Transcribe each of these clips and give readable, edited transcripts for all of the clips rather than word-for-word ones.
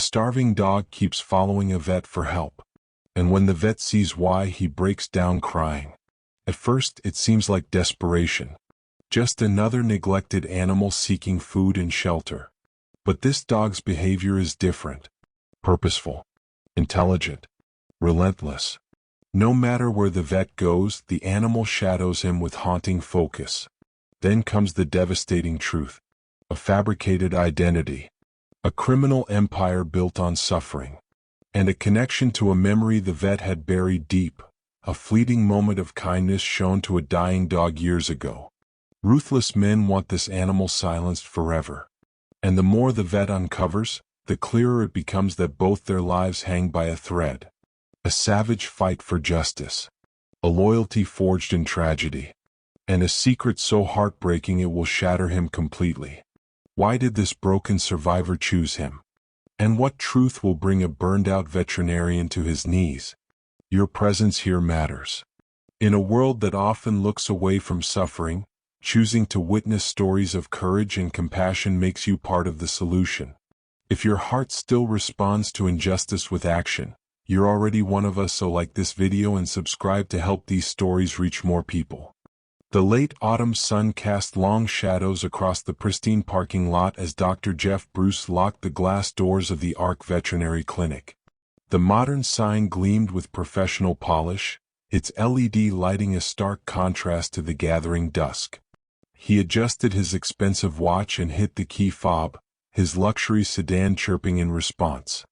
starving dog keeps following a vet for help. And when the vet sees why, he breaks down crying. At first, it seems like desperation. Just another neglected animal seeking food and shelter. But this dog's behavior is different. Purposeful. Intelligent. Relentless. No matter where the vet goes, the animal shadows him with haunting focus. Then comes the devastating truth. A fabricated identity. A criminal empire built on suffering. And a connection to a memory the vet had buried deep. A fleeting moment of kindness shown to a dying dog years ago. Ruthless men want this animal silenced forever. And the more the vet uncovers, the clearer it becomes that both their lives hang by a thread. A savage fight for justice. A loyalty forged in tragedy. And a secret so heartbreaking it will shatter him completely. Why did this broken survivor choose him? And what truth will bring a burned-out veterinarian to his knees? Your presence here matters. In a world that often looks away from suffering, choosing to witness stories of courage and compassion makes you part of the solution. If your heart still responds to injustice with action, you're already one of us, so like this video and subscribe to help these stories reach more people. The late autumn sun cast long shadows across the pristine parking lot as Dr. Jeff Bruce locked the glass doors of the Arc Veterinary Clinic. The modern sign gleamed with professional polish, its LED lighting a stark contrast to the gathering dusk. He adjusted his expensive watch and hit the key fob, his luxury sedan chirping in response.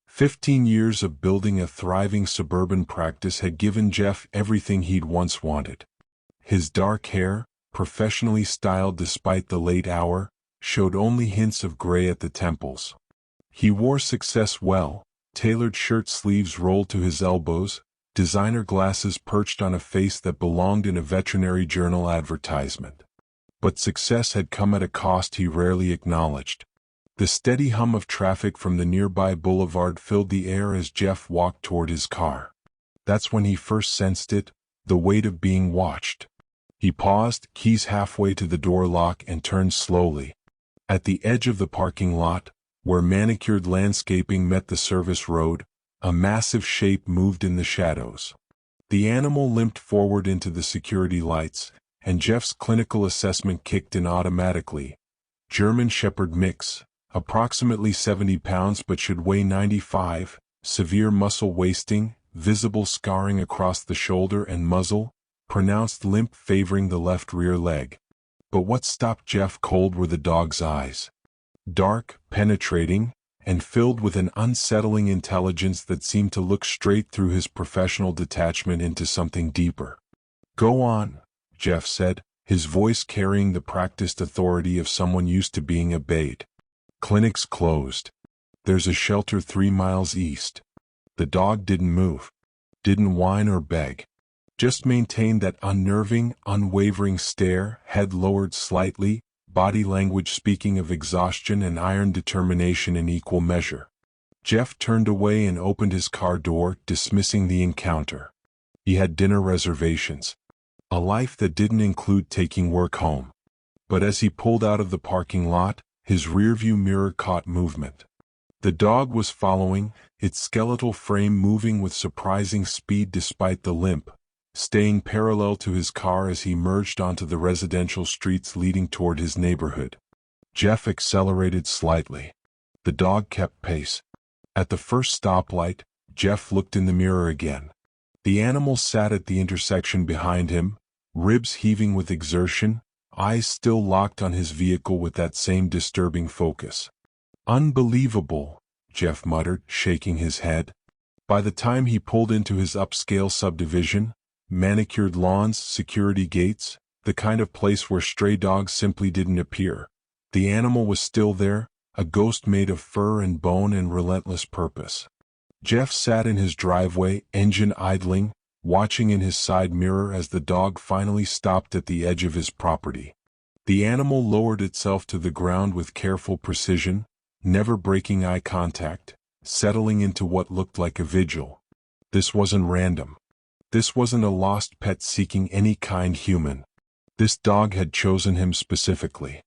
15 years of building a thriving suburban practice had given Jeff everything he'd once wanted. His dark hair, professionally styled despite the late hour, showed only hints of gray at the temples. He wore success well, tailored shirt sleeves rolled to his elbows, designer glasses perched on a face that belonged in a veterinary journal advertisement. But success had come at a cost he rarely acknowledged. The steady hum of traffic from the nearby boulevard filled the air as Jeff walked toward his car. That's when he first sensed it, the weight of being watched. He paused, keys halfway to the door lock, and turned slowly. At the edge of the parking lot, where manicured landscaping met the service road, a massive shape moved in the shadows. The animal limped forward into the security lights, and Jeff's clinical assessment kicked in automatically. German Shepherd mix, approximately 70 pounds but should weigh 95, severe muscle wasting, visible scarring across the shoulder and muzzle, pronounced limp favoring the left rear leg. But what stopped Jeff cold were the dog's eyes. Dark, penetrating, and filled with an unsettling intelligence that seemed to look straight through his professional detachment into something deeper. "Go on," Jeff said, his voice carrying the practiced authority of someone used to being obeyed. "Clinic's closed. There's a shelter 3 miles east." The dog didn't move. Didn't whine or beg. Just maintained that unnerving, unwavering stare, head lowered slightly, body language speaking of exhaustion and iron determination in equal measure. Jeff turned away and opened his car door, dismissing the encounter. He had dinner reservations. A life that didn't include taking work home. But as he pulled out of the parking lot, his rearview mirror caught movement. The dog was following, its skeletal frame moving with surprising speed despite the limp, staying parallel to his car as he merged onto the residential streets leading toward his neighborhood. Jeff accelerated slightly. The dog kept pace. At the first stoplight, Jeff looked in the mirror again. The animal sat at the intersection behind him, ribs heaving with exertion, eyes still locked on his vehicle with that same disturbing focus. "Unbelievable," Jeff muttered, shaking his head. By the time he pulled into his upscale subdivision, manicured lawns, security gates, the kind of place where stray dogs simply didn't appear, the animal was still there, a ghost made of fur and bone and relentless purpose. Jeff sat in his driveway, engine idling, watching in his side mirror as the dog finally stopped at the edge of his property. The animal lowered itself to the ground with careful precision, never breaking eye contact, settling into what looked like a vigil. This wasn't random. This wasn't a lost pet seeking any kind human. This dog had chosen him specifically.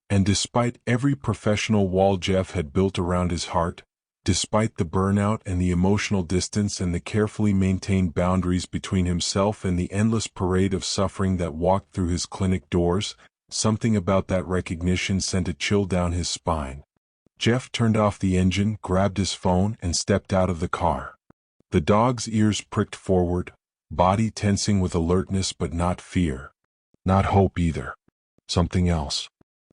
And despite every professional wall Jeff had built around his heart, Despite the burnout and the emotional distance and the carefully maintained boundaries between himself and the endless parade of suffering that walked through his clinic doors, something about that recognition sent a chill down his spine. Jeff turned off the engine, grabbed his phone, and stepped out of the car. The dog's ears pricked forward, body tensing with alertness but not fear. Not hope either. Something else.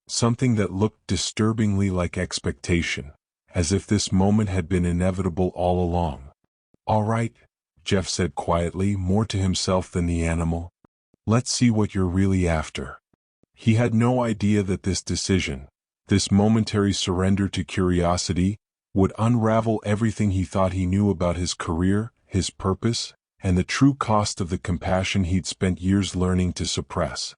Something that looked disturbingly like expectation, as if this moment had been inevitable all along. "All right," Jeff said quietly, more to himself than the animal. "Let's see what you're really after." He had no idea that this decision, this momentary surrender to curiosity, would unravel everything he thought he knew about his career, his purpose, and the true cost of the compassion he'd spent years learning to suppress.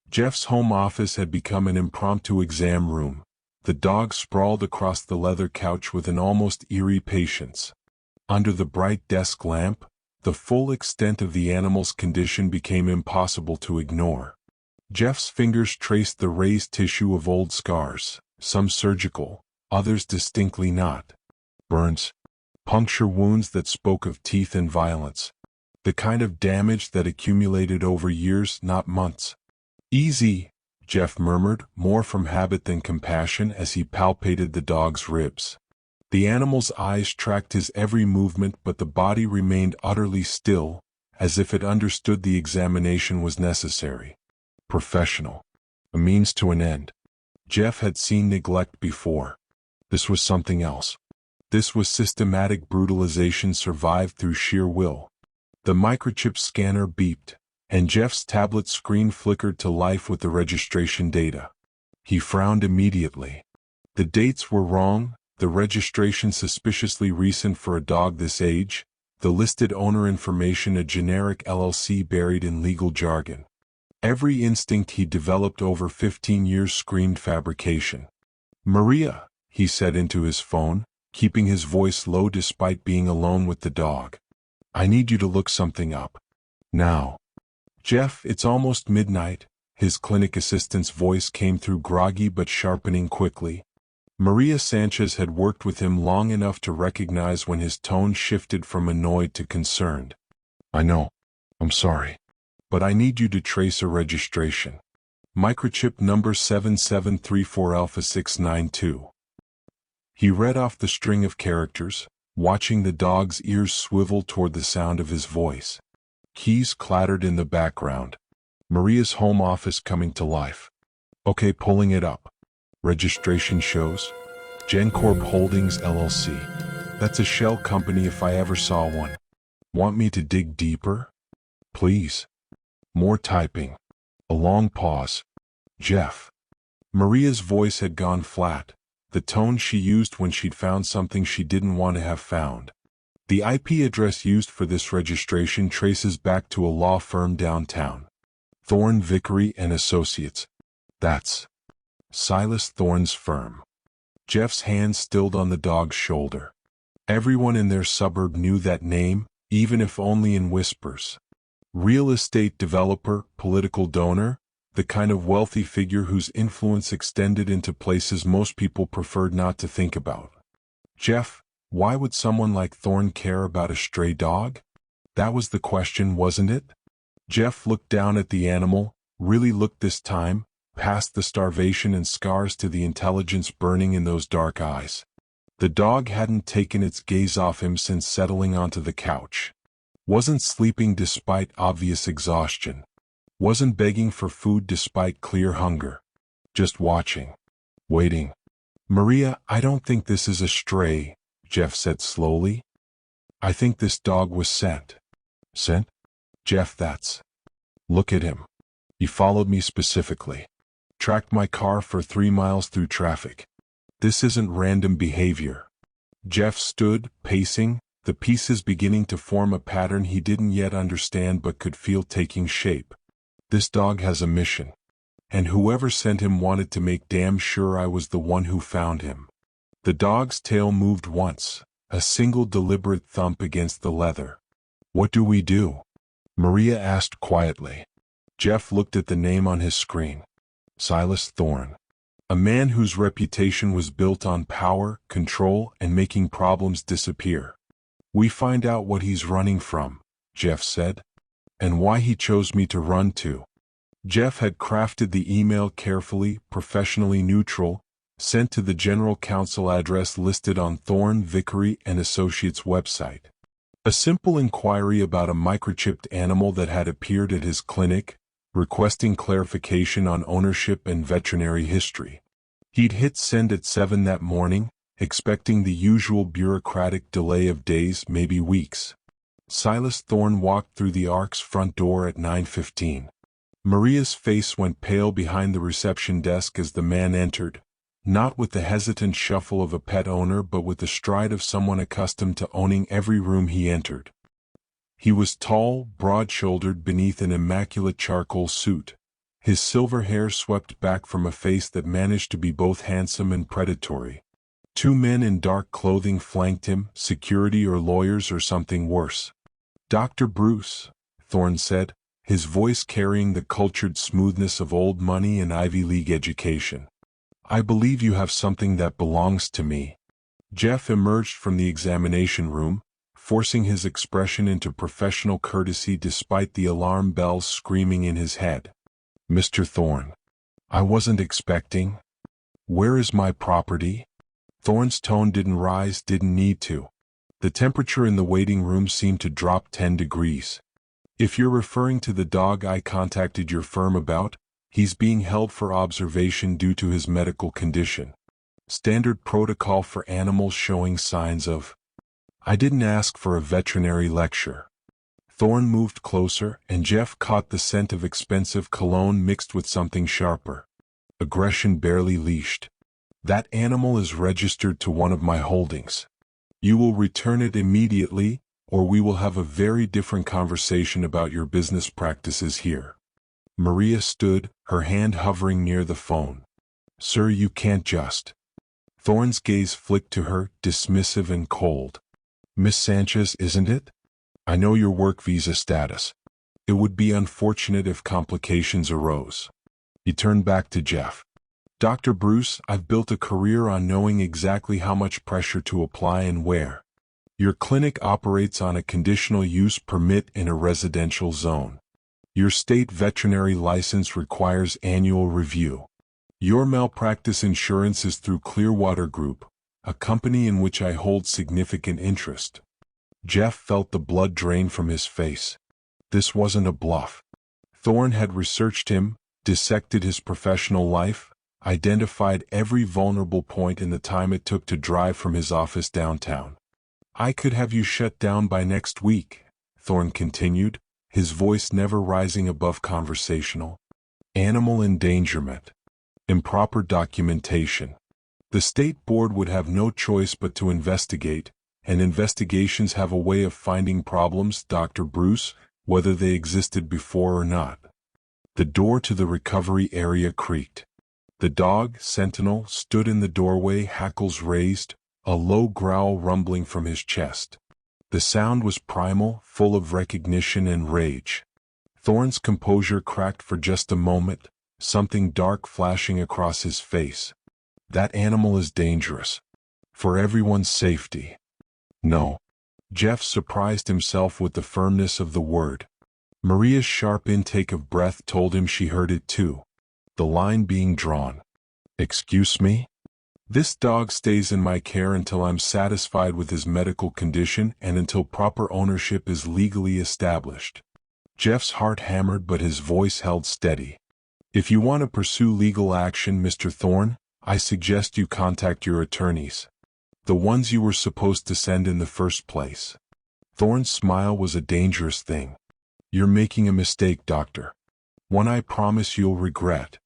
Jeff's home office had become an impromptu exam room. The dog sprawled across the leather couch with an almost eerie patience. Under the bright desk lamp, the full extent of the animal's condition became impossible to ignore. Jeff's fingers traced the raised tissue of old scars, some surgical, others distinctly not. Burns, puncture wounds that spoke of teeth and violence. The kind of damage that accumulated over years, not months. "Easy," Jeff murmured, more from habit than compassion as he palpated the dog's ribs. The animal's eyes tracked his every movement, but the body remained utterly still, as if it understood the examination was necessary. Professional. A means to an end. Jeff had seen neglect before. This was something else. This was systematic brutalization survived through sheer will. The microchip scanner beeped, and Jeff's tablet screen flickered to life with the registration data. He frowned immediately. The dates were wrong, the registration suspiciously recent for a dog this age, the listed owner information a generic LLC buried in legal jargon. Every instinct he'd developed over 15 years screamed fabrication. "Maria," he said into his phone, keeping his voice low despite being alone with the dog. "I need you to look something up. Now." "Jeff, it's almost midnight," his clinic assistant's voice came through groggy but sharpening quickly. Maria Sanchez had worked with him long enough to recognize when his tone shifted from annoyed to concerned. "I know. I'm sorry. But I need you to trace a registration. Microchip number 7734 Alpha 692. He read off the string of characters, watching the dog's ears swivel toward the sound of his voice. Keys clattered in the background. Maria's home office coming to life. "Okay, pulling it up. Registration shows GenCorp Holdings LLC. That's a shell company if I ever saw one. Want me to dig deeper? Please." More typing. A long pause. "Jeff." Maria's voice had gone flat, the tone she used when she'd found something she didn't want to have found. The IP address used for this registration traces back to a law firm downtown. Thorne Vickery and Associates. That's Silas Thorne's firm. Jeff's hand stilled on the dog's shoulder. Everyone in their suburb knew that name, even if only in whispers. Real estate developer, political donor, the kind of wealthy figure whose influence extended into places most people preferred not to think about. Jeff, why would someone like Thorne care about a stray dog? That was the question, wasn't it? Jeff looked down at the animal, really looked this time, past the starvation and scars to the intelligence burning in those dark eyes. The dog hadn't taken its gaze off him since settling onto the couch. Wasn't sleeping despite obvious exhaustion. Wasn't begging for food despite clear hunger. Just watching. Waiting. "Maria, I don't think this is a stray," Jeff said slowly. "I think this dog was sent." "Sent?" "Jeff, that's. Look at him. He followed me specifically. Tracked my car for 3 miles through traffic. This isn't random behavior." Jeff stood, pacing, the pieces beginning to form a pattern he didn't yet understand but could feel taking shape. "This dog has a mission. And whoever sent him wanted to make damn sure I was the one who found him." The dog's tail moved once, a single deliberate thump against the leather. "What do we do?" Maria asked quietly. Jeff looked at the name on his screen. Silas Thorne. A man whose reputation was built on power, control, and making problems disappear. We find out what he's running from, Jeff said, and why he chose me to run to. Jeff had crafted the email carefully, professionally neutral, sent to the general counsel address listed on Thorne, Vickery and Associates' website. A simple inquiry about a microchipped animal that had appeared at his clinic, requesting clarification on ownership and veterinary history. He'd hit send at 7 that morning, expecting the usual bureaucratic delay of days, maybe weeks. Silas Thorne walked through the Ark's front door at 9:15. Maria's face went pale behind the reception desk as the man entered, not with the hesitant shuffle of a pet owner but with the stride of someone accustomed to owning every room he entered. He was tall, broad-shouldered beneath an immaculate charcoal suit, his silver hair swept back from a face that managed to be both handsome and predatory. Two men in dark clothing flanked him, security or lawyers or something worse. "Dr. Bruce," Thorne said, his voice carrying the cultured smoothness of old money and Ivy League education. "I believe you have something that belongs to me." Jeff emerged from the examination room, forcing his expression into professional courtesy despite the alarm bells screaming in his head. "Mr. Thorne, I wasn't expecting. Where is my property?" Thorne's tone didn't rise, didn't need to. The temperature in the waiting room seemed to drop 10 degrees. "If you're referring to the dog I contacted your firm about, he's being held for observation due to his medical condition. Standard protocol for animals showing signs of—" "I didn't ask for a veterinary lecture." Thorne moved closer, and Jeff caught the scent of expensive cologne mixed with something sharper. Aggression barely leashed. "That animal is registered to one of my holdings. You will return it immediately, or we will have a very different conversation about your business practices here." Maria stood, her hand hovering near the phone. "Sir, you can't just—" Thorne's gaze flicked to her, dismissive and cold. "Miss Sanchez, isn't it? I know your work visa status. It would be unfortunate if complications arose." He turned back to Jeff. "Dr. Bruce, I've built a career on knowing exactly how much pressure to apply and where. Your clinic operates on a conditional use permit in a residential zone. Your state veterinary license requires annual review. Your malpractice insurance is through Clearwater Group, a company in which I hold significant interest." Jeff felt the blood drain from his face. This wasn't a bluff. Thorne had researched him, dissected his professional life, identified every vulnerable point in the time it took to drive from his office downtown. "I could have you shut down by next week," Thorne continued, his voice never rising above conversational. "Animal endangerment. Improper documentation. The state board would have no choice but to investigate, and investigations have a way of finding problems, Dr. Bruce, whether they existed before or not." The door to the recovery area creaked. The dog, Sentinel, stood in the doorway, hackles raised, a low growl rumbling from his chest. The sound was primal, full of recognition and rage. Thorne's composure cracked for just a moment, something dark flashing across his face. "That animal is dangerous. For everyone's safety." "No." Jeff surprised himself with the firmness of the word. Maria's sharp intake of breath told him she heard it too. The line being drawn. "Excuse me? This dog stays in my care until I'm satisfied with his medical condition and until proper ownership is legally established." Jeff's heart hammered but his voice held steady. "If you want to pursue legal action, Mr. Thorne, I suggest you contact your attorneys. The ones you were supposed to send in the first place." Thorne's smile was a dangerous thing. "You're making a mistake, Doctor. One I promise you'll regret."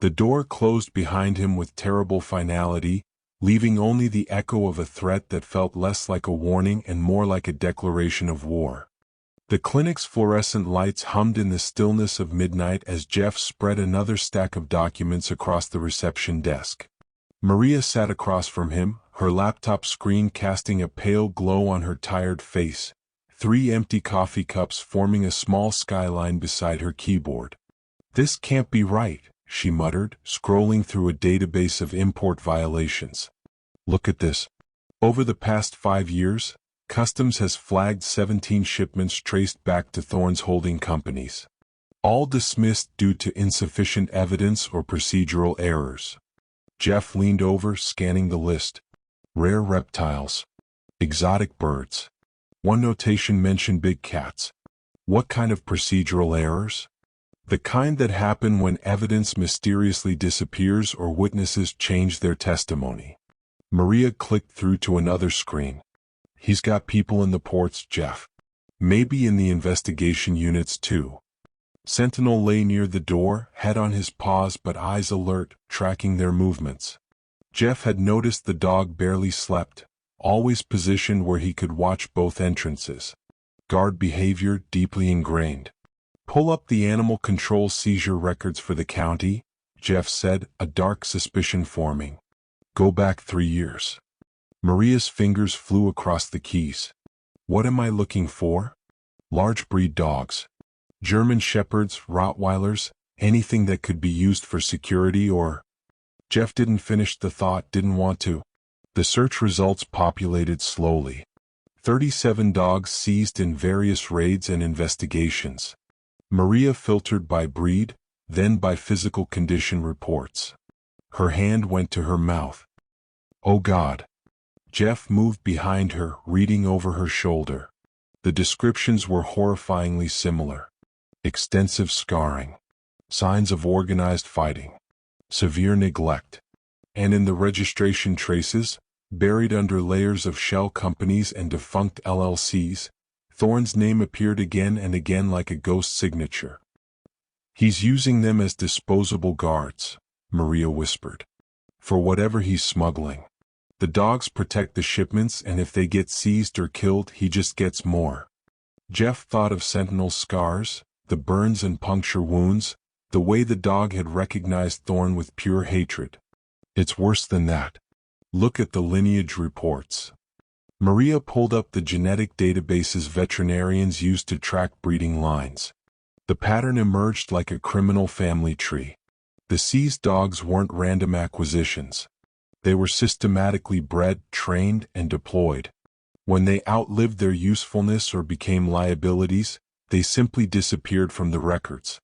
The door closed behind him with terrible finality, leaving only the echo of a threat that felt less like a warning and more like a declaration of war. The clinic's fluorescent lights hummed in the stillness of midnight as Jeff spread another stack of documents across the reception desk. Maria sat across from him, her laptop screen casting a pale glow on her tired face, 3 empty coffee cups forming a small skyline beside her keyboard. "This can't be right," she muttered, scrolling through a database of import violations. Look at this. Over the past 5 years, Customs has flagged 17 shipments traced back to Thorne's holding companies. All dismissed due to insufficient evidence or procedural errors. Jeff leaned over, scanning the list. Rare reptiles. Exotic birds. One notation mentioned big cats. What kind of procedural errors? The kind that happen when evidence mysteriously disappears or witnesses change their testimony. Maria clicked through to another screen. He's got people in the ports, Jeff. Maybe in the investigation units too. Sentinel lay near the door, head on his paws but eyes alert, tracking their movements. Jeff had noticed the dog barely slept, always positioned where he could watch both entrances. Guard behavior deeply ingrained. Pull up the animal control seizure records for the county, Jeff said, a dark suspicion forming. Go back 3 years. Maria's fingers flew across the keys. What am I looking for? Large breed dogs. German shepherds, Rottweilers, anything that could be used for security or... Jeff didn't finish the thought, didn't want to. The search results populated slowly. 37 dogs seized in various raids and investigations. Maria filtered by breed, then by physical condition reports. Her hand went to her mouth. Oh God. Jeff moved behind her, reading over her shoulder. The descriptions were horrifyingly similar. Extensive scarring. Signs of organized fighting. Severe neglect. And in the registration traces, buried under layers of shell companies and defunct LLCs, Thorne's name appeared again and again like a ghost signature. He's using them as disposable guards, Maria whispered. For whatever he's smuggling. The dogs protect the shipments, and if they get seized or killed, he just gets more. Jeff thought of Sentinel's scars, the burns and puncture wounds, the way the dog had recognized Thorne with pure hatred. It's worse than that. Look at the lineage reports. Maria pulled up the genetic databases veterinarians used to track breeding lines. The pattern emerged like a criminal family tree. The seized dogs weren't random acquisitions. They were systematically bred, trained, and deployed. When they outlived their usefulness or became liabilities, they simply disappeared from the records.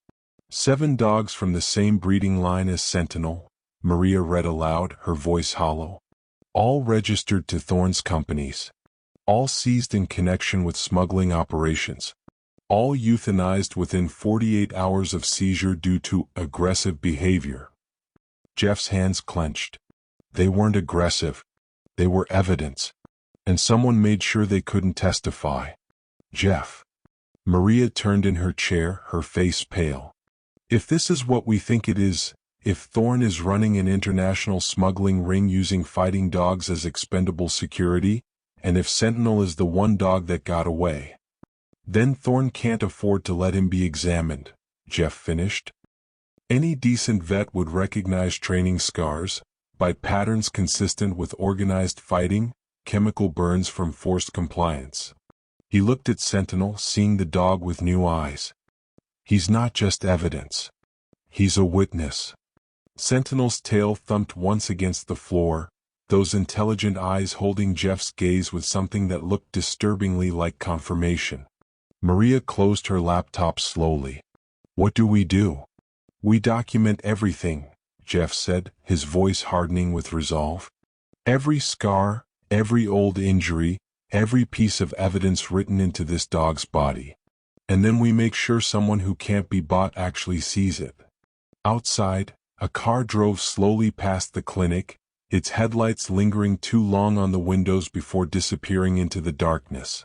7 dogs from the same breeding line as Sentinel, Maria read aloud, her voice hollow. All registered to Thorne's companies. All seized in connection with smuggling operations. All euthanized within 48 hours of seizure due to aggressive behavior. Jeff's hands clenched. They weren't aggressive. They were evidence. And someone made sure they couldn't testify. Jeff. Maria turned in her chair, her face pale. If this is what we think it is, if Thorne is running an international smuggling ring using fighting dogs as expendable security, and if Sentinel is the one dog that got away, then Thorne can't afford to let him be examined, Jeff finished. Any decent vet would recognize training scars, by patterns consistent with organized fighting, chemical burns from forced compliance. He looked at Sentinel, seeing the dog with new eyes. He's not just evidence. He's a witness. Sentinel's tail thumped once against the floor, those intelligent eyes holding Jeff's gaze with something that looked disturbingly like confirmation. Maria closed her laptop slowly. What do? We document everything, Jeff said, his voice hardening with resolve. Every scar, every old injury, every piece of evidence written into this dog's body. And then we make sure someone who can't be bought actually sees it. Outside, a car drove slowly past the clinic, its headlights lingering too long on the windows before disappearing into the darkness.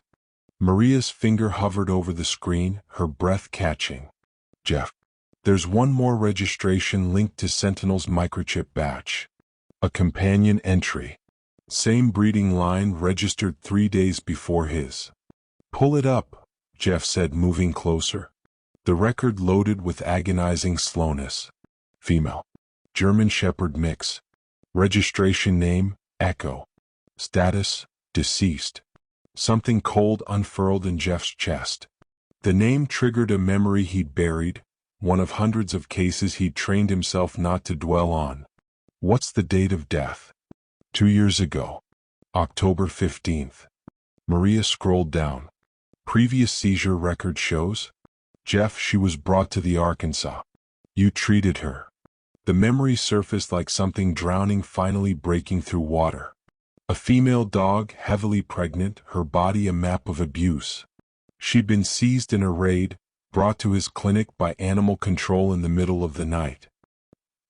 Maria's finger hovered over the screen, her breath catching. Jeff. There's one more registration linked to Sentinel's microchip batch. A companion entry. Same breeding line registered 3 days before his. Pull it up, Jeff said, moving closer. The record loaded with agonizing slowness. Female. German Shepherd mix. Registration name, Echo. Status, deceased. Something cold unfurled in Jeff's chest. The name triggered a memory he'd buried, one of hundreds of cases he'd trained himself not to dwell on. What's the date of death? 2 years ago. October 15th. Maria scrolled down. Previous seizure record shows? Jeff, she was brought to the Arkansas. You treated her. The memory surfaced like something drowning finally breaking through water. A female dog, heavily pregnant, her body a map of abuse. She'd been seized in a raid, brought to his clinic by animal control in the middle of the night.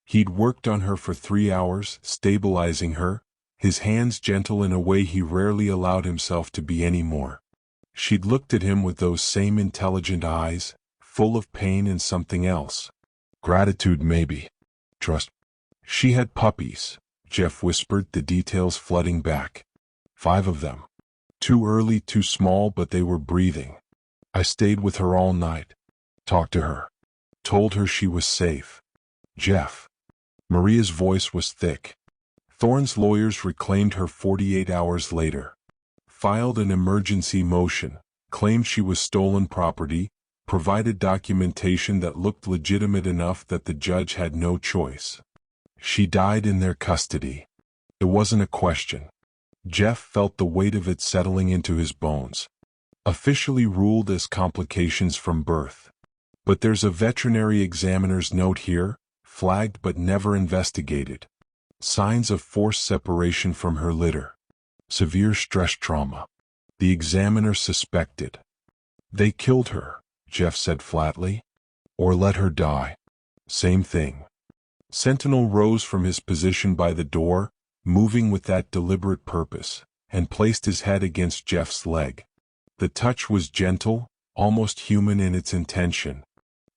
He'd worked on her for 3 hours, stabilizing her, his hands gentle in a way he rarely allowed himself to be anymore. She'd looked at him with those same intelligent eyes, full of pain and something else. Gratitude maybe. Trust. She had puppies, Jeff whispered, the details flooding back. 5 of them. Too early, too small, but they were breathing. I stayed with her all night. Talked to her. Told her she was safe. Jeff. Maria's voice was thick. Thorne's lawyers reclaimed her 48 hours later. Filed an emergency motion, claimed she was stolen property, provided documentation that looked legitimate enough that the judge had no choice. She died in their custody. It wasn't a question. Jeff felt the weight of it settling into his bones. Officially ruled as complications from birth. But there's a veterinary examiner's note here, flagged but never investigated. Signs of forced separation from her litter. Severe stress trauma. The examiner suspected. They killed her, Jeff said flatly. Or let her die. Same thing. Sentinel rose from his position by the door, moving with that deliberate purpose, and placed his head against Jeff's leg. The touch was gentle, almost human in its intention.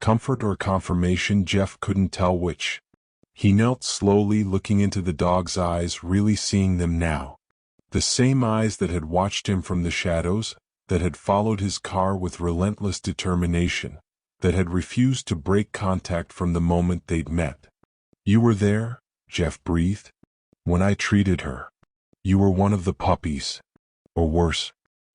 Comfort or confirmation, Jeff couldn't tell which. He knelt slowly, looking into the dog's eyes, really seeing them now. The same eyes that had watched him from the shadows, that had followed his car with relentless determination, that had refused to break contact from the moment they'd met. You were there, Jeff breathed. When I treated her. You were one of the puppies. Or worse.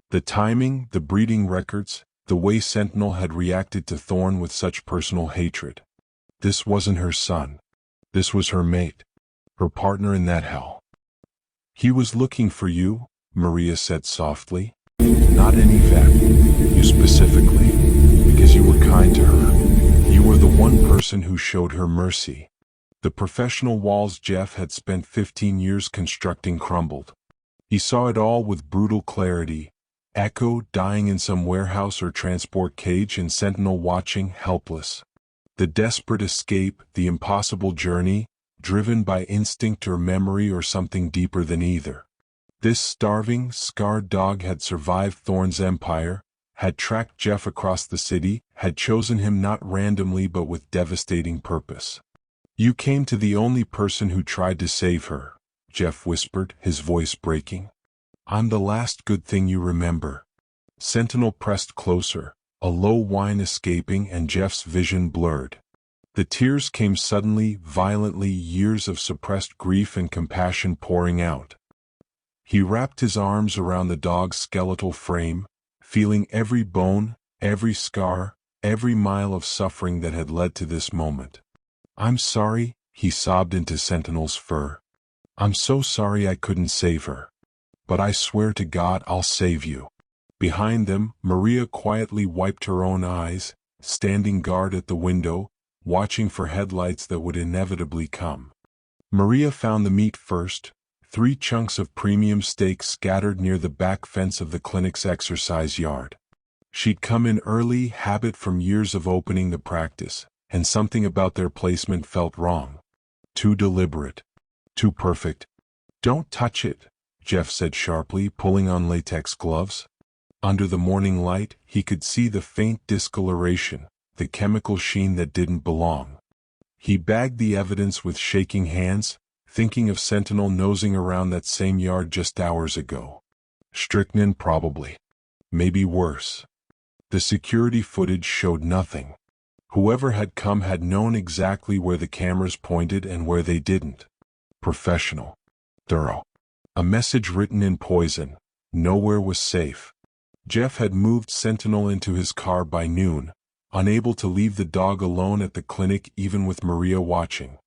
The timing, the breeding records, the way Sentinel had reacted to Thorne with such personal hatred. This wasn't her son. This was her mate. Her partner in that hell. He was looking for you, Maria said softly. Not any vet. You specifically. Because you were kind to her. You were the one person who showed her mercy. The professional walls Jeff had spent 15 years constructing crumbled. He saw it all with brutal clarity. Echo dying in some warehouse or transport cage, and Sentinel watching, helpless. The desperate escape, the impossible journey, driven by instinct or memory or something deeper than either. This starving, scarred dog had survived Thorne's empire, had tracked Jeff across the city, had chosen him not randomly but with devastating purpose. You came to the only person who tried to save her, Jeff whispered, his voice breaking. I'm the last good thing you remember. Sentinel pressed closer, a low whine escaping, and Jeff's vision blurred. The tears came suddenly, violently, years of suppressed grief and compassion pouring out. He wrapped his arms around the dog's skeletal frame, feeling every bone, every scar, every mile of suffering that had led to this moment. I'm sorry, he sobbed into Sentinel's fur. I'm so sorry I couldn't save her. But I swear to God I'll save you. Behind them, Maria quietly wiped her own eyes, standing guard at the window, watching for headlights that would inevitably come. Maria found the meat first, 3 chunks of premium steak scattered near the back fence of the clinic's exercise yard. She'd come in early, habit from years of opening the practice, and something about their placement felt wrong. Too deliberate. Too perfect. Don't touch it, Jeff said sharply, pulling on latex gloves. Under the morning light, he could see the faint discoloration, the chemical sheen that didn't belong. He bagged the evidence with shaking hands, thinking of Sentinel nosing around that same yard just hours ago. Strychnine probably. Maybe worse. The security footage showed nothing. Whoever had come had known exactly where the cameras pointed and where they didn't. Professional. Thorough. A message written in poison. Nowhere was safe. Jeff had moved Sentinel into his car by noon, unable to leave the dog alone at the clinic even with Maria watching.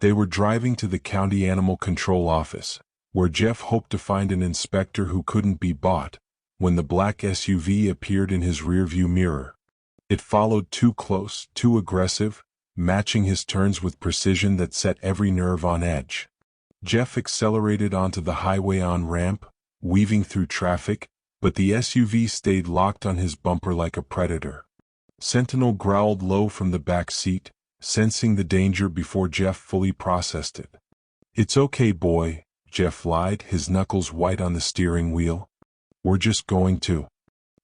They were driving to the county animal control office, where Jeff hoped to find an inspector who couldn't be bought, when the black SUV appeared in his rearview mirror. It followed too close, too aggressive, matching his turns with precision that set every nerve on edge. Jeff accelerated onto the highway on-ramp, weaving through traffic, but the SUV stayed locked on his bumper like a predator. Sentinel growled low from the back seat, sensing the danger before Jeff fully processed it. "It's okay, boy," Jeff lied, his knuckles white on the steering wheel. "We're just going to."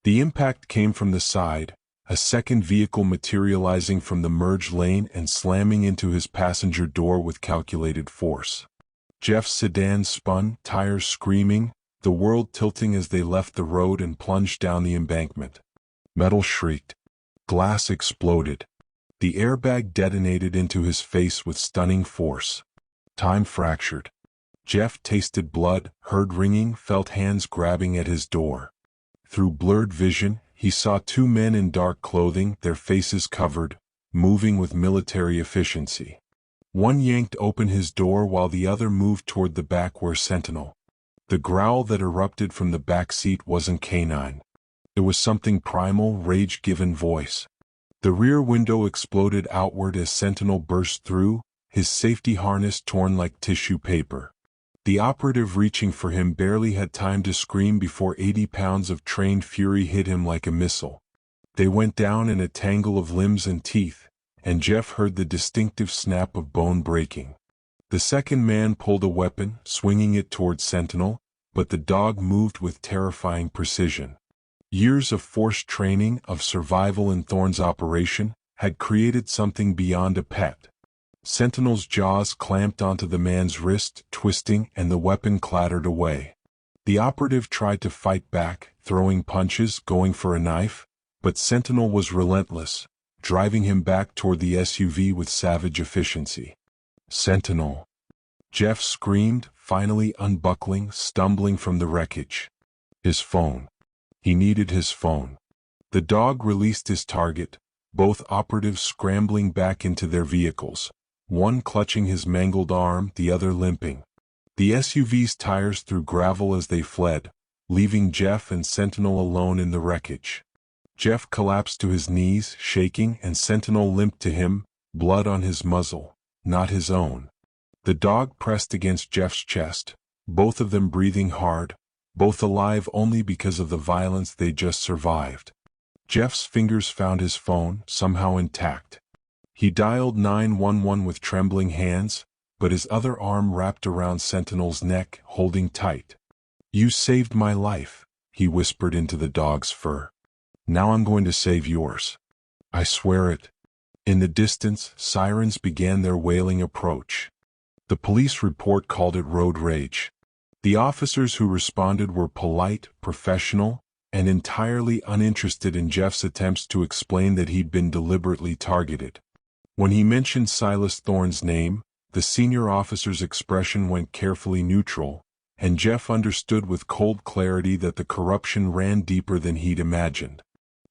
The impact came from the side, a second vehicle materializing from the merge lane and slamming into his passenger door with calculated force. Jeff's sedan spun, tires screaming, the world tilting as they left the road and plunged down the embankment. Metal shrieked. Glass exploded. The airbag detonated into his face with stunning force. Time fractured. Jeff tasted blood, heard ringing, felt hands grabbing at his door. Through blurred vision, he saw two men in dark clothing, their faces covered, moving with military efficiency. One yanked open his door while the other moved toward the back where Sentinel. The growl that erupted from the back seat wasn't canine. It was something primal, rage-given voice. The rear window exploded outward as Sentinel burst through, his safety harness torn like tissue paper. The operative reaching for him barely had time to scream before 80 pounds of trained fury hit him like a missile. They went down in a tangle of limbs and teeth, and Jeff heard the distinctive snap of bone breaking. The second man pulled a weapon, swinging it toward Sentinel, but the dog moved with terrifying precision. Years of forced training, of survival in Thorne's operation, had created something beyond a pet. Sentinel's jaws clamped onto the man's wrist, twisting, and the weapon clattered away. The operative tried to fight back, throwing punches, going for a knife, but Sentinel was relentless, driving him back toward the SUV with savage efficiency. "Sentinel!" Jeff screamed, finally unbuckling, stumbling from the wreckage. His phone. He needed his phone. The dog released his target, both operatives scrambling back into their vehicles, one clutching his mangled arm, the other limping. The SUV's tires threw gravel as they fled, leaving Jeff and Sentinel alone in the wreckage. Jeff collapsed to his knees, shaking, and Sentinel limped to him, blood on his muzzle, not his own. The dog pressed against Jeff's chest, both of them breathing hard, both alive only because of the violence they just survived. Jeff's fingers found his phone, somehow intact. He dialed 911 with trembling hands, but his other arm wrapped around Sentinel's neck, holding tight. "You saved my life," he whispered into the dog's fur. "Now I'm going to save yours. I swear it." In the distance, sirens began their wailing approach. The police report called it road rage. The officers who responded were polite, professional, and entirely uninterested in Jeff's attempts to explain that he'd been deliberately targeted. When he mentioned Silas Thorne's name, the senior officer's expression went carefully neutral, and Jeff understood with cold clarity that the corruption ran deeper than he'd imagined.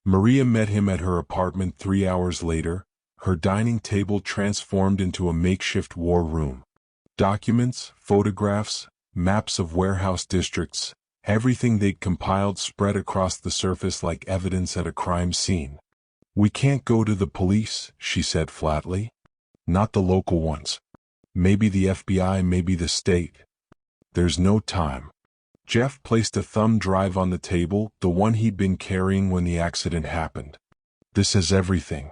Maria met him at her apartment 3 hours later, her dining table transformed into a makeshift war room. Documents, photographs, maps of warehouse districts, everything they'd compiled spread across the surface like evidence at a crime scene. "We can't go to the police," she said flatly. "Not the local ones. Maybe the FBI, maybe the state. There's no time." Jeff placed a thumb drive on the table, the one he'd been carrying when the accident happened. "This has everything.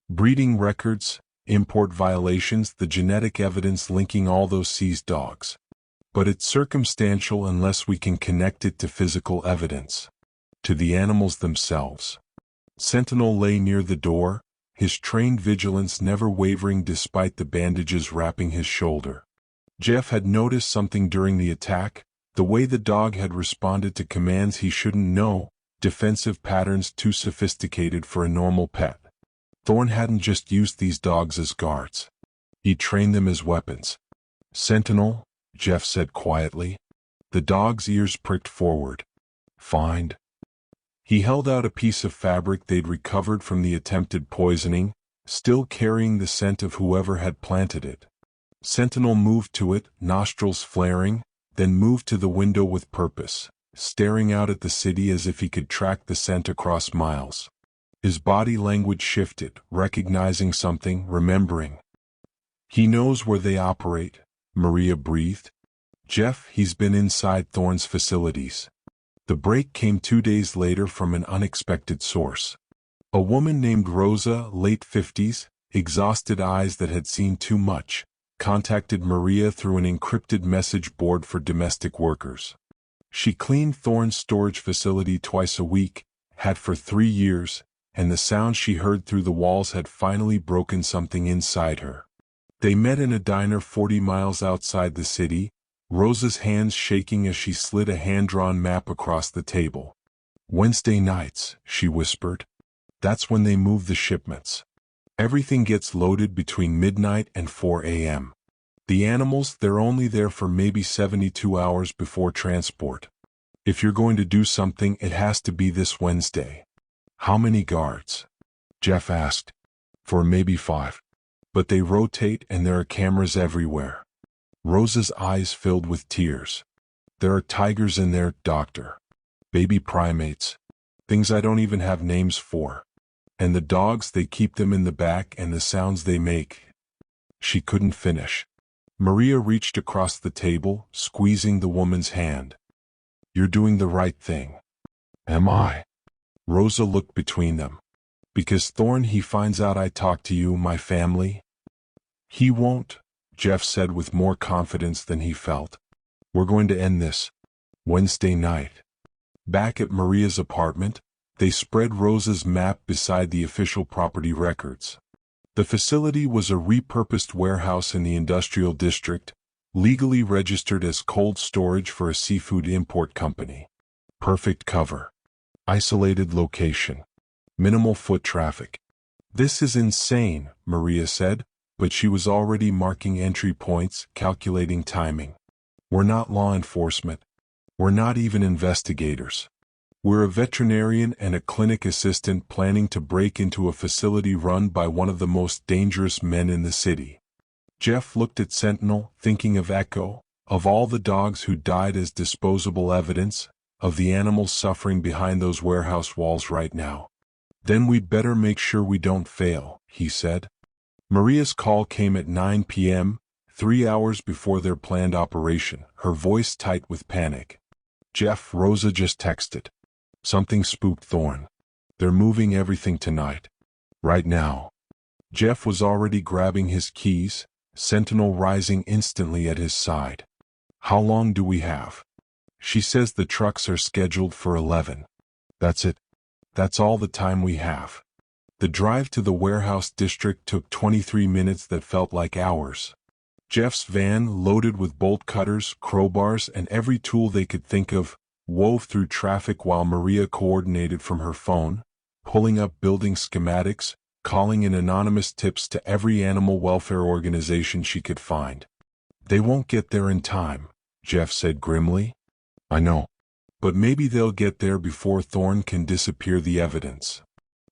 Breeding records, import violations, the genetic evidence linking all those seized dogs. But it's circumstantial unless we can connect it to physical evidence. To the animals themselves." Sentinel lay near the door, his trained vigilance never wavering despite the bandages wrapping his shoulder. Jeff had noticed something during the attack, the way the dog had responded to commands he shouldn't know, defensive patterns too sophisticated for a normal pet. Thorne hadn't just used these dogs as guards. He trained them as weapons. "Sentinel," Jeff said quietly. The dog's ears pricked forward. "Find." He held out a piece of fabric they'd recovered from the attempted poisoning, still carrying the scent of whoever had planted it. Sentinel moved to it, nostrils flaring, then moved to the window with purpose, staring out at the city as if he could track the scent across miles. His body language shifted, recognizing something, remembering. "He knows where they operate," Maria breathed. "Jeff, he's been inside Thorne's facilities." The break came 2 days later from an unexpected source. A woman named Rosa, late 50s, exhausted eyes that had seen too much, contacted Maria through an encrypted message board for domestic workers. She cleaned Thorne's storage facility twice a week, had for 3 years, and the sound she heard through the walls had finally broken something inside her. They met in a diner 40 miles outside the city, Rosa's hands shaking as she slid a hand-drawn map across the table. "Wednesday nights," she whispered. "That's when they move the shipments. Everything gets loaded between midnight and 4 a.m. The animals, they're only there for maybe 72 hours before transport. If you're going to do something, it has to be this Wednesday." "How many guards?" Jeff asked. "For maybe 5. But they rotate and there are cameras everywhere." Rosa's eyes filled with tears. "There are tigers in there, doctor. Baby primates. Things I don't even have names for. And the dogs, they keep them in the back, and the sounds they make." She couldn't finish. Maria reached across the table, squeezing the woman's hand. "You're doing the right thing." "Am I?" Rosa looked between them. "Because Thorne, he finds out I talk to you, my family." "He won't," Jeff said with more confidence than he felt. "We're going to end this. Wednesday night." Back at Maria's apartment, they spread Rosa's map beside the official property records. The facility was a repurposed warehouse in the industrial district, legally registered as cold storage for a seafood import company. Perfect cover. Isolated location. Minimal foot traffic. "This is insane," Maria said, but she was already marking entry points, calculating timing. "We're not law enforcement. We're not even investigators. We're a veterinarian and a clinic assistant planning to break into a facility run by one of the most dangerous men in the city." Jeff looked at Sentinel, thinking of Echo, of all the dogs who died as disposable evidence, of the animals suffering behind those warehouse walls right now. "Then we'd better make sure we don't fail," he said. Maria's call came at 9 p.m., 3 hours before their planned operation, her voice tight with panic. "Jeff, Rosa just texted. Something spooked Thorne. They're moving everything tonight. Right now." Jeff was already grabbing his keys, Sentinel rising instantly at his side. "How long do we have?" "She says the trucks are scheduled for 11. That's it. That's all the time we have." The drive to the warehouse district took 23 minutes that felt like hours. Jeff's van, loaded with bolt cutters, crowbars, and every tool they could think of, wove through traffic while Maria coordinated from her phone, pulling up building schematics, calling in anonymous tips to every animal welfare organization she could find. "They won't get there in time," Jeff said grimly. "I know. But maybe they'll get there before Thorne can disappear the evidence."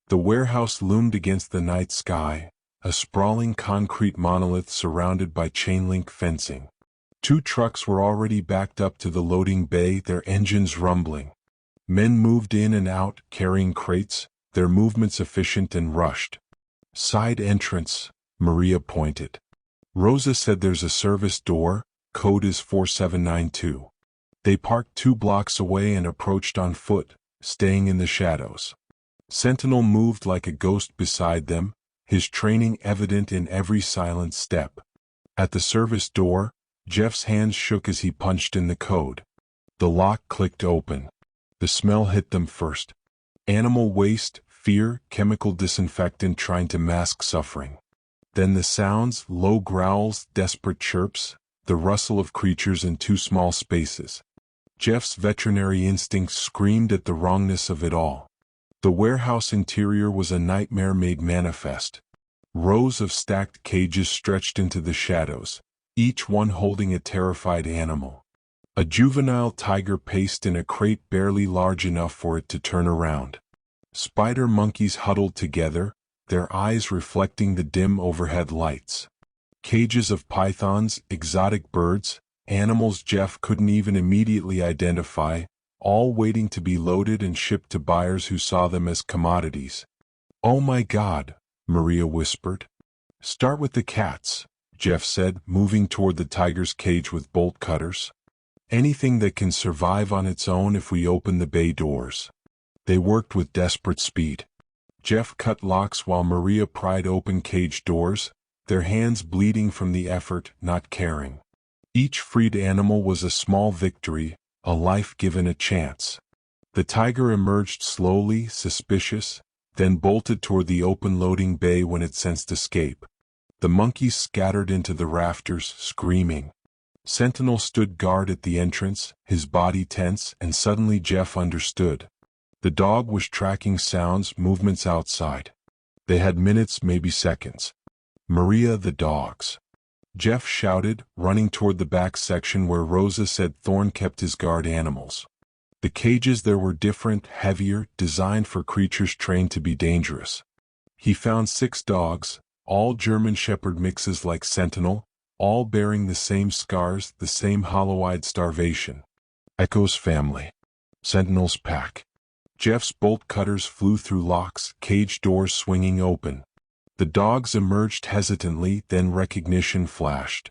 The warehouse loomed against the night sky, a sprawling concrete monolith surrounded by chain-link fencing. 2 trucks were already backed up to the loading bay, their engines rumbling. Men moved in and out, carrying crates, their movements efficient and rushed. "Side entrance," Maria pointed. Rosa said there's a service door, code is 4792. They parked 2 blocks away and approached on foot, staying in the shadows. Sentinel moved like a ghost beside them, his training evident in every silent step. At the service door, Jeff's hands shook as he punched in the code. The lock clicked open. The smell hit them first. Animal waste, fear, chemical disinfectant trying to mask suffering. Then the sounds, low growls, desperate chirps, the rustle of creatures in too small spaces. Jeff's veterinary instincts screamed at the wrongness of it all. The warehouse interior was a nightmare made manifest. Rows of stacked cages stretched into the shadows, each one holding a terrified animal. A juvenile tiger paced in a crate barely large enough for it to turn around. Spider monkeys huddled together, their eyes reflecting the dim overhead lights. Cages of pythons, exotic birds, animals Jeff couldn't even immediately identify, all waiting to be loaded and shipped to buyers who saw them as commodities. "Oh my God," Maria whispered. "Start with the cats," Jeff said, moving toward the tiger's cage with bolt cutters. "Anything that can survive on its own if we open the bay doors." They worked with desperate speed. Jeff cut locks while Maria pried open cage doors, their hands bleeding from the effort, not caring. Each freed animal was a small victory, a life given a chance. The tiger emerged slowly, suspicious, then bolted toward the open loading bay when it sensed escape. The monkeys scattered into the rafters, screaming. Sentinel stood guard at the entrance, his body tense, and suddenly Jeff understood. The dog was tracking sounds, movements outside. They had minutes, maybe seconds. "Maria, the dogs!" Jeff shouted, running toward the back section where Rosa said Thorn kept his guard animals. The cages there were different, heavier, designed for creatures trained to be dangerous. He found 6 dogs, all German Shepherd mixes like Sentinel, all bearing the same scars, the same hollow-eyed starvation. Echo's family. Sentinel's pack. Jeff's bolt cutters flew through locks, cage doors swinging open. The dogs emerged hesitantly, then recognition flashed.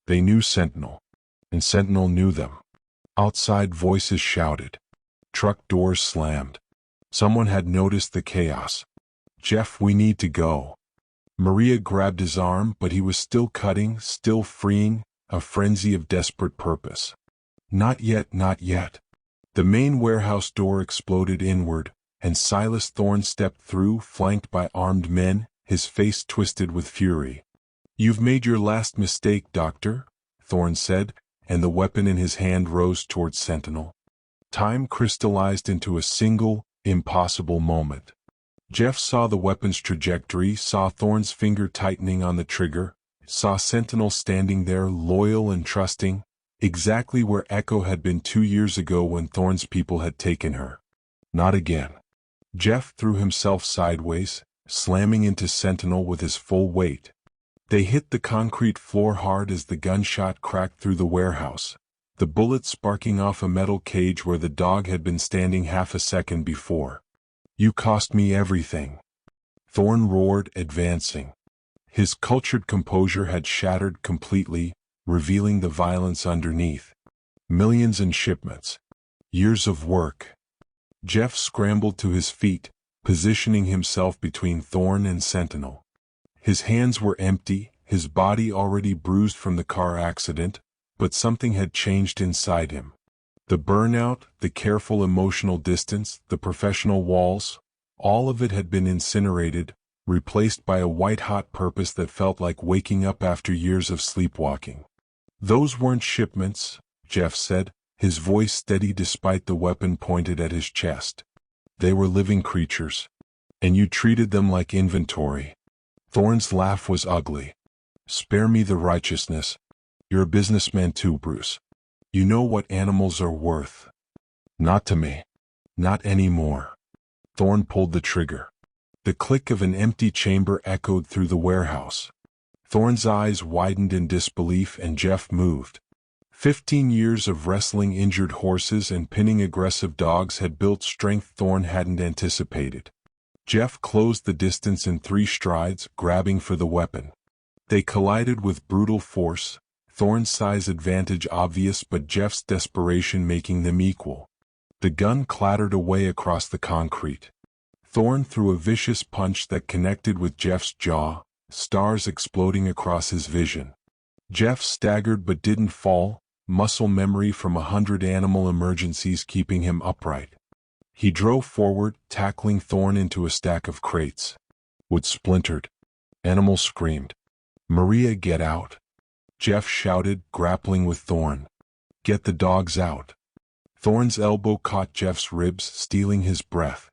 They knew Sentinel, and Sentinel knew them. Outside voices shouted. Truck doors slammed. Someone had noticed the chaos. "Jeff, we need to go." Maria grabbed his arm, but he was still cutting, still freeing, a frenzy of desperate purpose. "Not yet, not yet." The main warehouse door exploded inward, and Silas Thorne stepped through, flanked by armed men, his face twisted with fury. "You've made your last mistake, Doctor," Thorne said, and the weapon in his hand rose towards Sentinel. Time crystallized into a single, impossible moment. Jeff saw the weapon's trajectory, saw Thorne's finger tightening on the trigger, saw Sentinel standing there loyal and trusting, exactly where Echo had been 2 years ago when Thorne's people had taken her. Not again. Jeff threw himself sideways, slamming into Sentinel with his full weight. They hit the concrete floor hard as the gunshot cracked through the warehouse, the bullet sparking off a metal cage where the dog had been standing half a second before. "You cost me everything," Thorne roared, advancing. His cultured composure had shattered completely, revealing the violence underneath. Millions in shipments. Years of work. Jeff scrambled to his feet, positioning himself between Thorne and Sentinel. His hands were empty, his body already bruised from the car accident, but something had changed inside him. The burnout, the careful emotional distance, the professional walls, all of it had been incinerated, replaced by a white-hot purpose that felt like waking up after years of sleepwalking. "Those weren't shipments," Jeff said, his voice steady despite the weapon pointed at his chest. "They were living creatures. And you treated them like inventory." Thorne's laugh was ugly. "Spare me the righteousness. You're a businessman too, Bruce. You know what animals are worth." "Not to me. Not anymore." Thorne pulled the trigger. The click of an empty chamber echoed through the warehouse. Thorne's eyes widened in disbelief and Jeff moved. 15 years of wrestling injured horses and pinning aggressive dogs had built strength Thorne hadn't anticipated. Jeff closed the distance in 3 strides, grabbing for the weapon. They collided with brutal force, Thorne's size advantage obvious but Jeff's desperation making them equal. The gun clattered away across the concrete. Thorne threw a vicious punch that connected with Jeff's jaw, stars exploding across his vision. Jeff staggered but didn't fall, muscle memory from 100 animal emergencies keeping him upright. He drove forward, tackling Thorne into a stack of crates. Wood splintered. Animals screamed. "Maria, get out!" Jeff shouted, grappling with Thorne. "Get the dogs out!" Thorne's elbow caught Jeff's ribs, stealing his breath.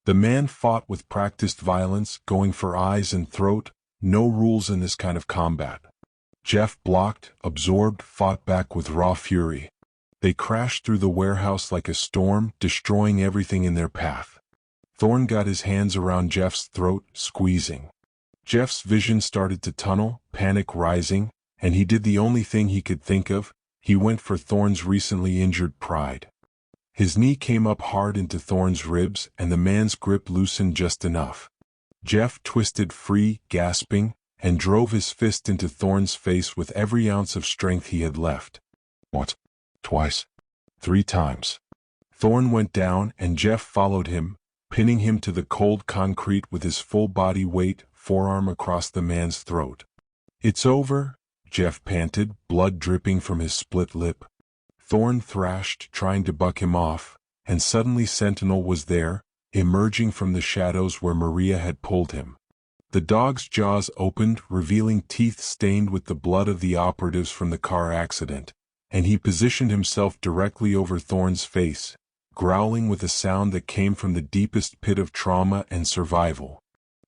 The man fought with practiced violence, going for eyes and throat, no rules in this kind of combat. Jeff blocked, absorbed, fought back with raw fury. They crashed through the warehouse like a storm, destroying everything in their path. Thorne got his hands around Jeff's throat, squeezing. Jeff's vision started to tunnel, panic rising, and he did the only thing he could think of. He went for Thorne's recently injured pride. His knee came up hard into Thorne's ribs, and the man's grip loosened just enough. Jeff twisted free, gasping, and drove his fist into Thorne's face with every ounce of strength he had left. Once, twice, 3 times. Thorne went down, and Jeff followed him, pinning him to the cold concrete with his full body weight, forearm across the man's throat. "It's over," Jeff panted, blood dripping from his split lip. Thorne thrashed, trying to buck him off, and suddenly Sentinel was there, emerging from the shadows where Maria had pulled him. The dog's jaws opened, revealing teeth stained with the blood of the operatives from the car accident, and he positioned himself directly over Thorne's face, growling with a sound that came from the deepest pit of trauma and survival.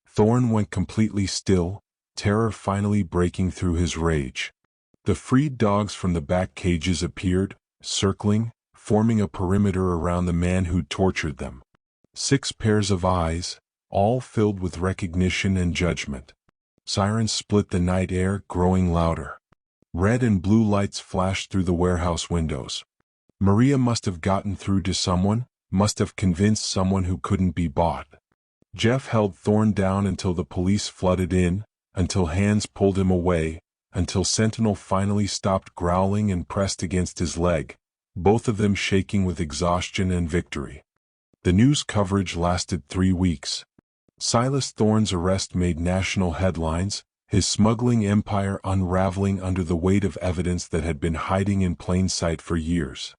Thorne went completely still, terror finally breaking through his rage. The freed dogs from the back cages appeared, circling, forming a perimeter around the man who'd tortured them. 6 pairs of eyes, all filled with recognition and judgment. Sirens split the night air, growing louder. Red and blue lights flashed through the warehouse windows. Maria must have gotten through to someone, must have convinced someone who couldn't be bought. Jeff held Thorne down until the police flooded in, until hands pulled him away, until Sentinel finally stopped growling and pressed against his leg, both of them shaking with exhaustion and victory. The news coverage lasted 3 weeks. Silas Thorne's arrest made national headlines, his smuggling empire unraveling under the weight of evidence that had been hiding in plain sight for years.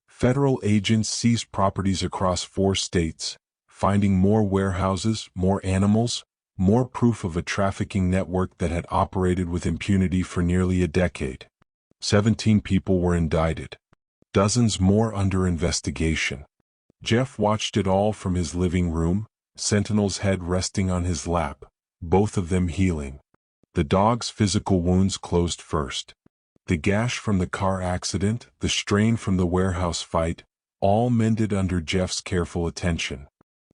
Federal agents seized properties across 4 states, finding more warehouses, more animals, more proof of a trafficking network that had operated with impunity for nearly a decade. 17 people were indicted. Dozens more under investigation. Jeff watched it all from his living room, Sentinel's head resting on his lap, both of them healing. The dog's physical wounds closed first. The gash from the car accident, the strain from the warehouse fight, all mended under Jeff's careful attention.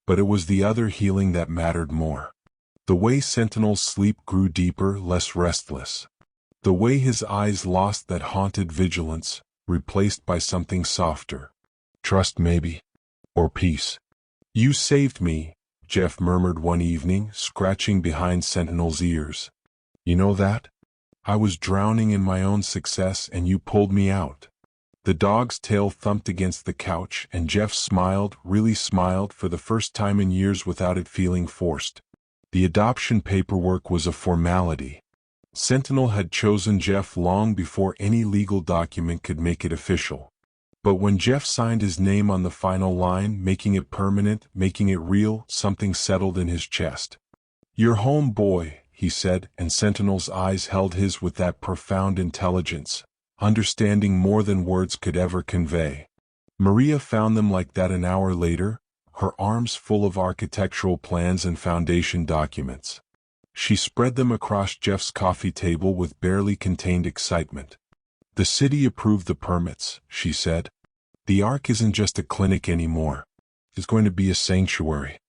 But it was the other healing that mattered more. The way Sentinel's sleep grew deeper, less restless. The way his eyes lost that haunted vigilance, replaced by something softer. Trust maybe. Or peace. "You saved me," Jeff murmured one evening, scratching behind Sentinel's ears. "You know that? I was drowning in my own success and you pulled me out." The dog's tail thumped against the couch and Jeff smiled, really smiled for the first time in years without it feeling forced. The adoption paperwork was a formality. Sentinel had chosen Jeff long before any legal document could make it official. But when Jeff signed his name on the final line, making it permanent, making it real, something settled in his chest. "You're home, boy," he said, and Sentinel's eyes held his with that profound intelligence, understanding more than words could ever convey. Maria found them like that an hour later, her arms full of architectural plans and foundation documents. She spread them across Jeff's coffee table with barely contained excitement. "The city approved the permits," she said. "The Ark isn't just a clinic anymore. It's going to be a sanctuary.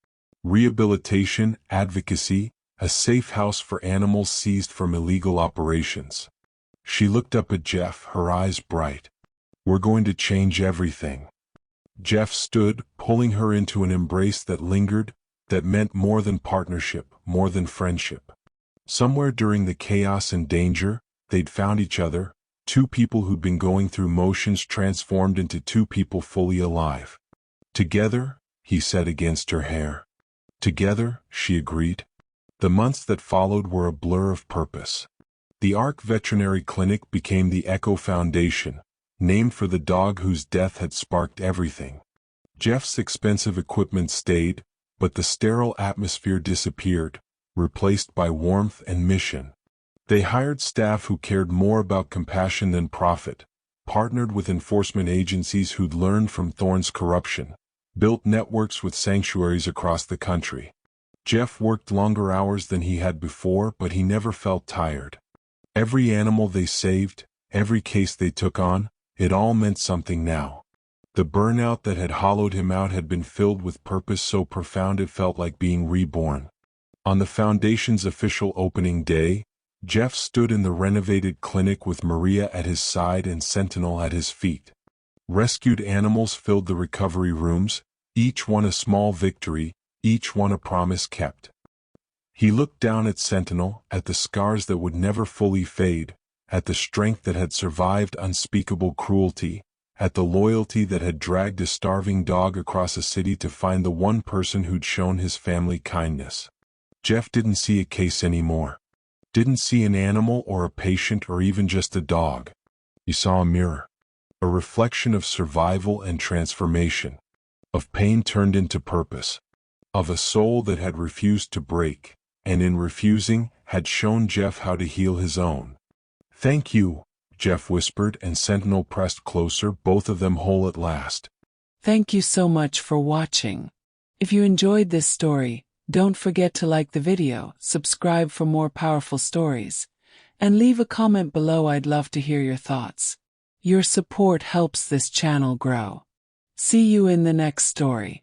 Rehabilitation, advocacy, a safe house for animals seized from illegal operations." She looked up at Jeff, her eyes bright. "We're going to change everything." Jeff stood, pulling her into an embrace that lingered, that meant more than partnership, more than friendship. Somewhere during the chaos and danger, they'd found each other, 2 people who'd been going through motions transformed into 2 people fully alive. "Together," he said against her hair. "Together," she agreed. The months that followed were a blur of purpose. The Ark Veterinary Clinic became the Echo Foundation, named for the dog whose death had sparked everything. Jeff's expensive equipment stayed, but the sterile atmosphere disappeared, replaced by warmth and mission. They hired staff who cared more about compassion than profit, partnered with enforcement agencies who'd learned from Thorne's corruption, built networks with sanctuaries across the country. Jeff worked longer hours than he had before, but he never felt tired. Every animal they saved, every case they took on, It all meant something now. The burnout that had hollowed him out had been filled with purpose so profound it felt like being reborn. On the Foundation's official opening day, Jeff stood in the renovated clinic with Maria at his side and Sentinel at his feet. Rescued animals filled the recovery rooms, each one a small victory, each one a promise kept. He looked down at Sentinel, at the scars that would never fully fade, at the strength that had survived unspeakable cruelty, at the loyalty that had dragged a starving dog across a city to find the one person who'd shown his family kindness. Jeff didn't see a case anymore. Didn't see an animal or a patient or even just a dog. He saw a mirror. A reflection of survival and transformation. Of pain turned into purpose. Of a soul that had refused to break, and in refusing, had shown Jeff how to heal his own. "Thank you," Jeff whispered, and Sentinel pressed closer, both of them whole at last. Thank you so much for watching. If you enjoyed this story, don't forget to like the video, subscribe for more powerful stories, and leave a comment below. I'd love to hear your thoughts. Your support helps this channel grow. See you in the next story.